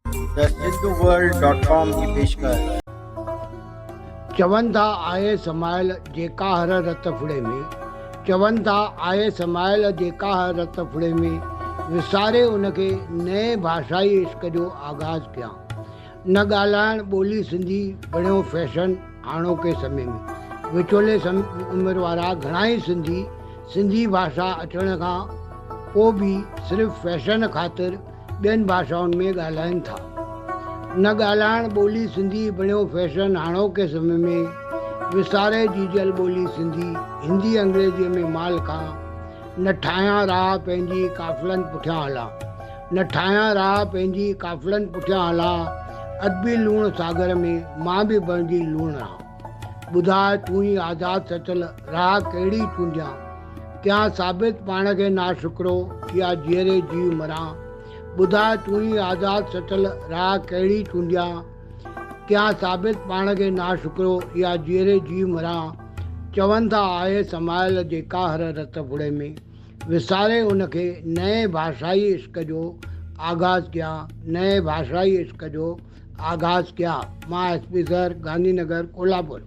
The सिंधुवर्ल्ड.com की पेशकश। चवनि था आए समायल जेका हर रत फुड़े में, चवनि था आए समायल जेका हर रत फुड़े में, विसारे उनखे नए भाषाई इश्क जो आगाज़ कयां। न ॻाल्हाइण ॿोली सिंधी बणियो फैशन हाणोके समय में। विचोले उमिरि वारा घणाई सिंधी भाषा अचण खां पोइ बि सिर्फ़ु फैशन ख़ातिर ॿियनि भाषाउनि में ॻाल्हाइनि था। न ॻाल्हाइण ॿोली सिंधी बणियो फैशन हाणोके समय में, विसारे जीजल ॿोली सिंधी हिंदी अंग्रेजीअ में माल खां। न ठाहियां राह पंहिंजी काफ़िलनि पुठियां हलां, न ठाहियां राह पंहिंजी काफ़िलनि पुठियां हलां, अदबी लूण सागर में मां बि बणिजी लूण रहां। ॿुधाए तूं ई आज़ादु सचल राह कहिड़ी चूंडियां, कयां साबित पाण खे नाशुक्रो या जीअरे जीव मरां। ॿुधाए तूं ई आज़ादु सचल राह कहिड़ी चूंडियां, कयां साबित पाण खे नाशुक्रो या जीअरे जीव मरां। चवनि था आए समायल जेका हर रत फुड़े में, विसारे उनखे नए भाषाई इश्क जो आगाज़ कयां, नए भाषाई इश्क जो आगाज़ कयां। मां SP सर, गांधीनगर, कोल्हापुर।